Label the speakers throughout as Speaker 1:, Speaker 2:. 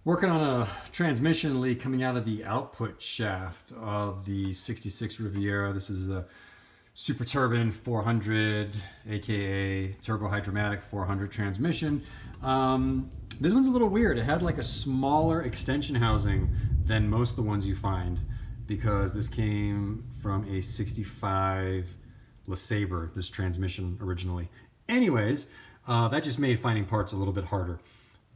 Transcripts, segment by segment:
Speaker 1: Working on a transmission leak coming out of the output shaft of the 66 Riviera. This is a Super Turbine 400, aka Turbo Hydromatic 400 transmission. This one's a little weird. It had like a smaller extension housing than most of the ones you find, because this came from a 65 LeSabre, this transmission originally. Anyways, that just made finding parts a little bit harder.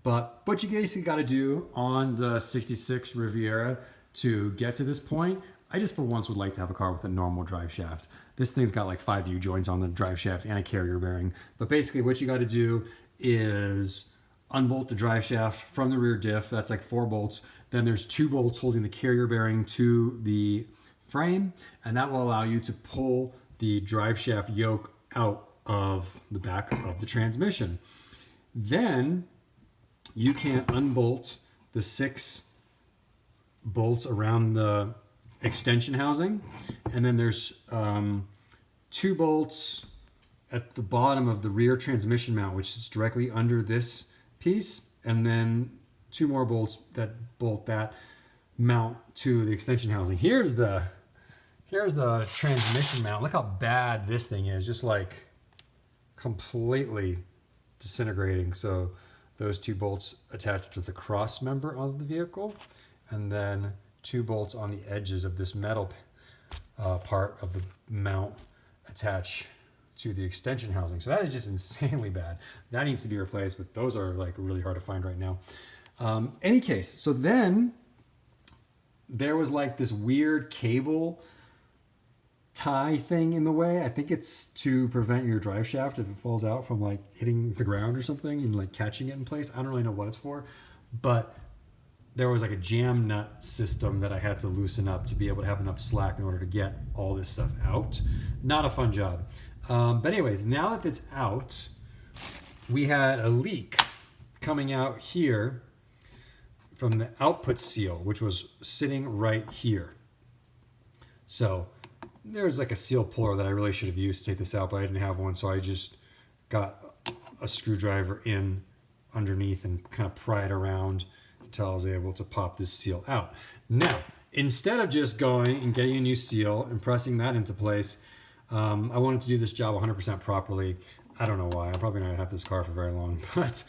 Speaker 1: But what you basically got to do on the 66 Riviera to get to this point, I just for once would like to have a car with a normal drive shaft. This thing's got like 5 U-joints on the drive shaft and a carrier bearing. But basically what you got to do is unbolt the drive shaft from the rear diff. That's like 4 bolts. Then there's 2 bolts holding the carrier bearing to the frame, and that will allow you to pull the drive shaft yoke out of the back of the transmission. Then you can unbolt the 6 bolts around the extension housing, and then there's 2 bolts at the bottom of the rear transmission mount, which sits directly under this piece, and then 2 more bolts that bolt that mount to the extension housing. Here's the transmission mount. Look how bad this thing is, just like completely disintegrating. So those 2 bolts attached to the cross member of the vehicle, and then 2 bolts on the edges of this metal part of the mount attach to the extension housing. So that is just insanely bad. That needs to be replaced, but those are like really hard to find right now. Any case, so then there was like this weird cable tie thing in the way. I think it's to prevent your drive shaft, if it falls out, from like hitting the ground or something and like catching it in place. I don't really know what it's for, but there was like a jam nut system that I had to loosen up to be able to have enough slack in order to get all this stuff out. Not a fun job. But anyways, now that it's out, we had a leak coming out here from the output seal, which was sitting right here. So there's like a seal puller that I really should have used to take this out, but I didn't have one, so I just got a screwdriver in underneath and kind of pry it around until I was able to pop this seal out. Now, instead of just going and getting a new seal and pressing that into place, I wanted to do this job 100% properly. I don't know why. I'm probably not going to have this car for very long, but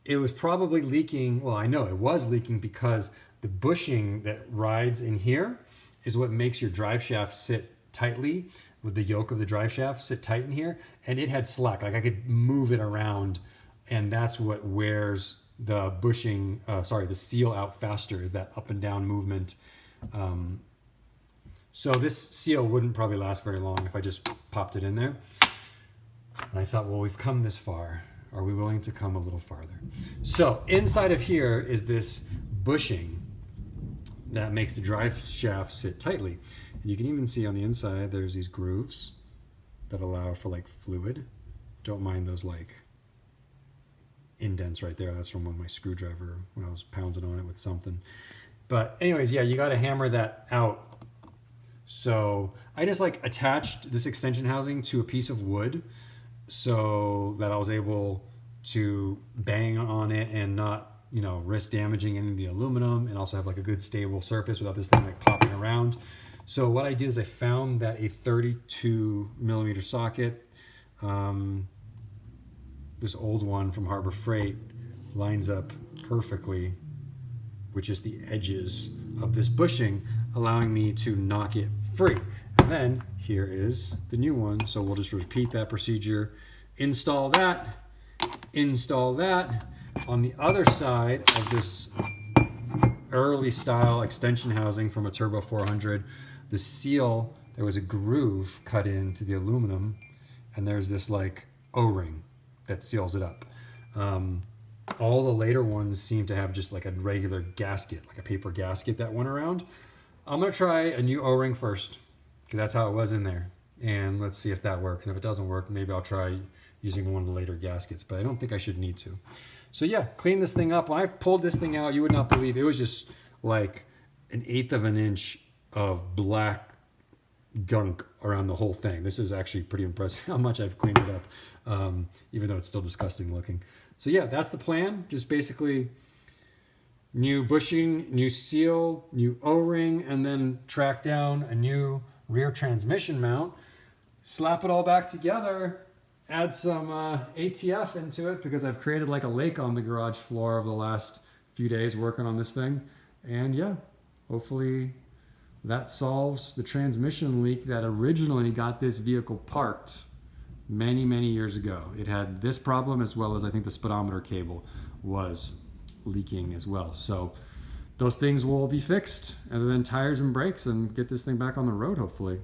Speaker 1: it was probably leaking. Well, I know it was leaking because the bushing that rides in here is what makes your drive shaft sit tightly, with the yoke of the drive shaft sit tight in here, and it had slack. Like I could move it around, and that's what wears the bushing, the seal out faster, is that up and down movement. So this seal wouldn't probably last very long if I just popped it in there. And I thought, well, we've come this far. Are we willing to come a little farther? So inside of here is this bushing that makes the drive shaft sit tightly. And you can even see on the inside, there's these grooves that allow for like fluid. Don't mind those like indents right there. That's from my screwdriver when I was pounding on it with something. But anyways, yeah, you got to hammer that out. So I just like attached this extension housing to a piece of wood so that I was able to bang on it and not, you know, risk damaging any of the aluminum, and also have like a good stable surface without this thing like popping around. So what I did is I found that a 32 millimeter socket, this old one from Harbor Freight, lines up perfectly with just the edges of this bushing, allowing me to knock it free. And then here is the new one. So we'll just repeat that procedure. Install that. On the other side of this early style extension housing from a Turbo 400, the seal, there was a groove cut into the aluminum, and there's this like O-ring that seals it up. All the later ones seem to have just like a regular gasket, like a paper gasket that went around. I'm gonna try a new O-ring first, because that's how it was in there. And let's see if that works. And if it doesn't work, maybe I'll try using one of the later gaskets, but I don't think I should need to. So yeah, clean this thing up. When I pulled this thing out, you would not believe, it was just like 1/8 of an inch of black gunk around the whole thing. This is actually pretty impressive how much I've cleaned it up, even though it's still disgusting looking. So yeah, that's the plan. Just basically new bushing, new seal, new O-ring, and then track down a new rear transmission mount. Slap it all back together, add some ATF into it because I've created like a lake on the garage floor over the last few days working on this thing. And yeah, hopefully that solves the transmission leak that originally got this vehicle parked many years ago. It had this problem as well as I think the speedometer cable was leaking as well. So those things will be fixed, and then tires and brakes, and get this thing back on the road hopefully.